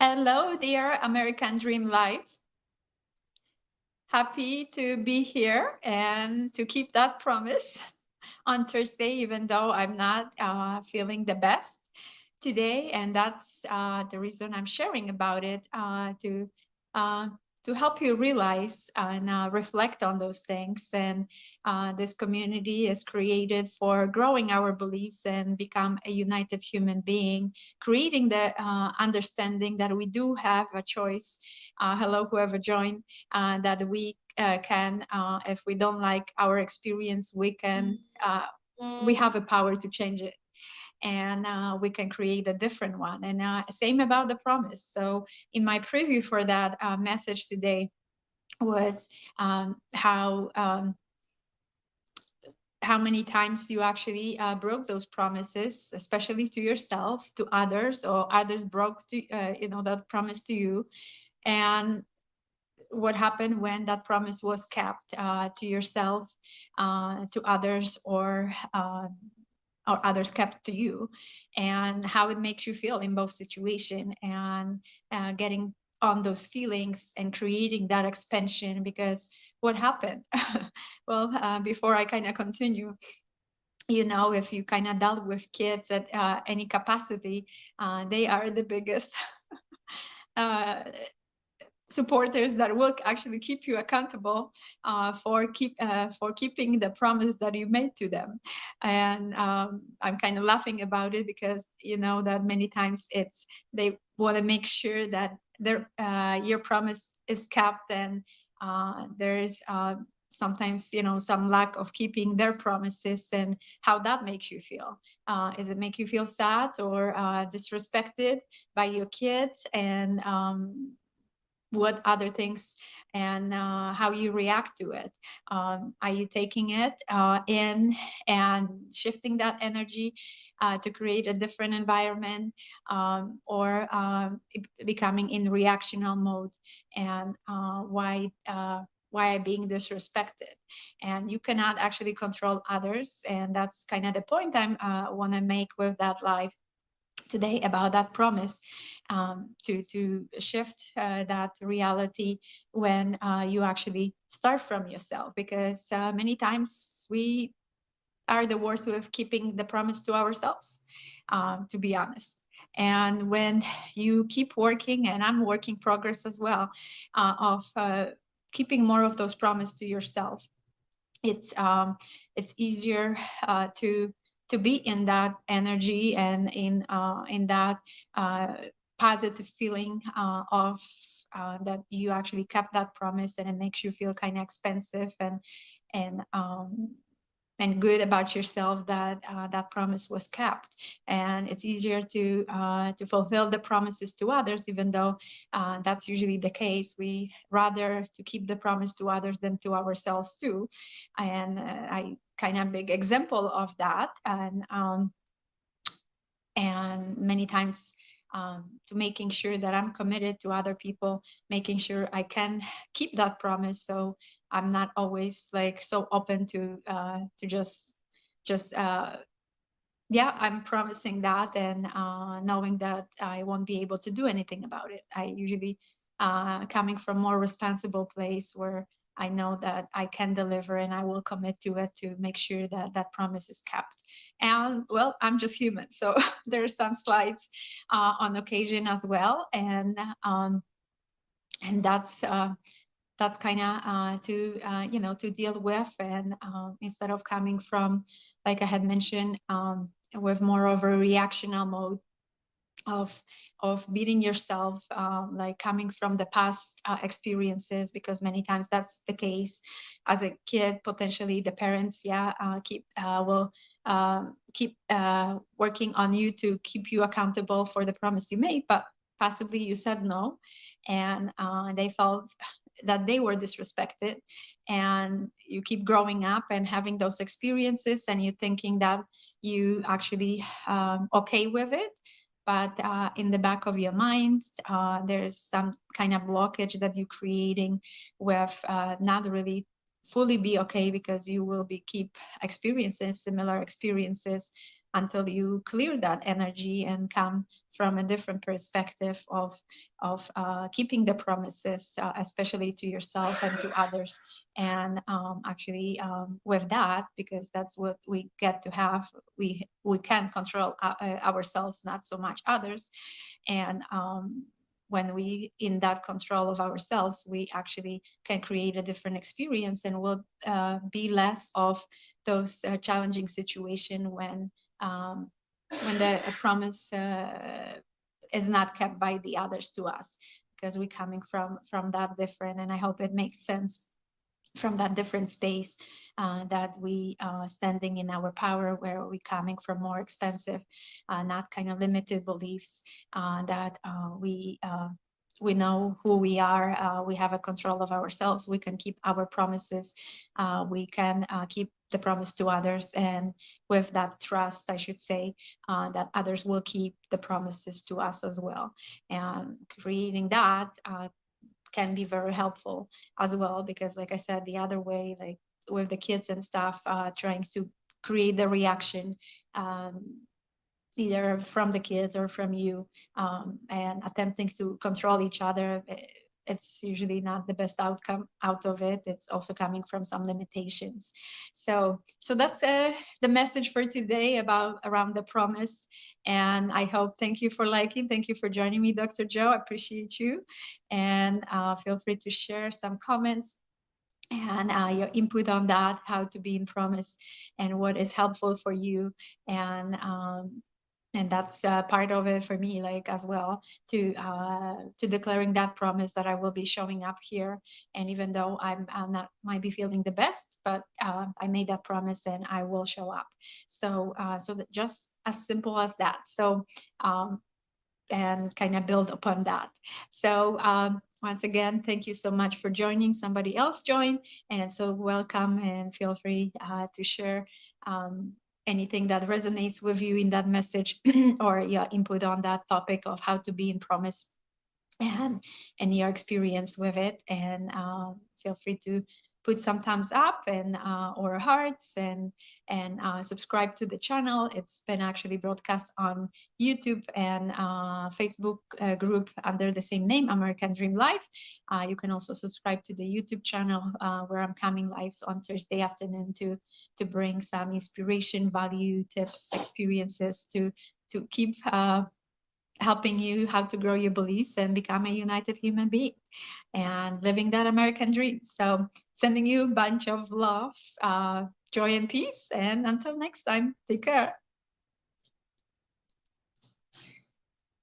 Hello, dear American Dream Life. Happy to be here and to keep that promise on Thursday, even though I'm not feeling the best today. And that's the reason I'm sharing about it uh, to help you realize and reflect on those things. And this community is created for growing our beliefs and become a united human being, creating the understanding that we do have a choice. Hello, whoever joined, that we can, if we don't like our experience, we have a power to change it, and we can create a different one. And same about the promise. So in my preview for that message today was how many times you actually broke those promises, especially to yourself, to others, or others broke that promise to you, and what happened when that promise was kept to yourself, to others, or others kept to you, and how it makes you feel in both situations, and getting on those feelings and creating that expansion. Because what happened? Well, before I kind of continue, if you kind of dealt with kids at any capacity, they are the biggest uh, supporters that will actually keep you accountable for keeping the promise that you made to them. And I'm kind of laughing about it because that many times they want to make sure that your promise is kept, and there is sometimes some lack of keeping their promises, and how that makes you feel. Is it make you feel sad or disrespected by your kids, and what other things, and how you react to it. Are you taking it in and shifting that energy to create a different environment, or becoming in reactional mode, and why being disrespected? And you cannot actually control others, and that's kind of the point I want to make with that live today, about that promise, to shift that reality when you actually start from yourself. Because many times we are the worst with keeping the promise to ourselves, to be honest. And when you keep working, and I'm working progress as well, of keeping more of those promises to yourself, it's easier to be in that energy, and in that uh, positive feeling of that you actually kept that promise, and it makes you feel kind of expensive, and good about yourself, that that promise was kept. And it's easier to fulfill the promises to others, even though that's usually the case. We rather to keep the promise to others than to ourselves too. And I kind of big example of that. And many times, to making sure that I'm committed to other people, making sure I can keep that promise. So I'm not always like so open to just yeah, I'm promising that, and knowing that I won't be able to do anything about it. I usually coming from more responsible place, where I know that I can deliver, and I will commit to it to make sure that that promise is kept. And well, I'm just human, so there are some slides on occasion as well, and that's kind of to deal with. And instead of coming from, like I had mentioned, with more of a reactional mode of beating yourself, like coming from the past experiences, because many times that's the case. As a kid, potentially the parents, will keep working on you to keep you accountable for the promise you made, but possibly you said no, and they felt that they were disrespected. And you keep growing up and having those experiences, and you thinking that you actually okay with it, but in the back of your mind, there's some kind of blockage that you're creating with not really fully be okay, because you will be keep experiencing similar experiences until you clear that energy and come from a different perspective of keeping the promises, especially to yourself and to others. And actually, with that, because that's what we get to have, we can control ourselves, not so much others. And when we in that control of ourselves, we actually can create a different experience, and will be less of those challenging situation when the promise is not kept by the others to us, because we're coming from that different. And I hope it makes sense from that different space, that we standing in our power, where we coming from more expensive, not kind of limited beliefs, that we know who we are, we have a control of ourselves, we can keep our promises, we can keep the promise to others, and with that trust, I should say, that others will keep the promises to us as well. And creating that can be very helpful as well, because like I said, the other way, like with the kids and stuff, trying to create the reaction, either from the kids or from you, and attempting to control each other, it's usually not the best outcome out of it. It's also coming from some limitations. So that's the message for today about around the promise. And I hope, thank you for liking, thank you for joining me, Dr. Joe. I appreciate you. And feel free to share some comments and your input on that, how to be in promise and what is helpful for you. And that's part of it for me, like as well, to declaring that promise that I will be showing up here. And even though I'm not might be feeling the best, but I made that promise and I will show up. So so that just as simple as that. So and kind of build upon that. So once again, thank you so much for joining. Somebody else joined, and so welcome, and feel free to share anything that resonates with you in that message or your input on that topic of how to be in promise and your experience with it. And feel free to put some thumbs up and or hearts, and subscribe to the channel. It's been actually broadcast on YouTube and Facebook group under the same name, American Dream Life. You can also subscribe to the YouTube channel where I'm coming lives on Thursday afternoon to bring some inspiration, value, tips, experiences to keep helping you how to grow your beliefs and become a united human being and living that American dream. So sending you a bunch of love, joy, and peace. And until next time, take care.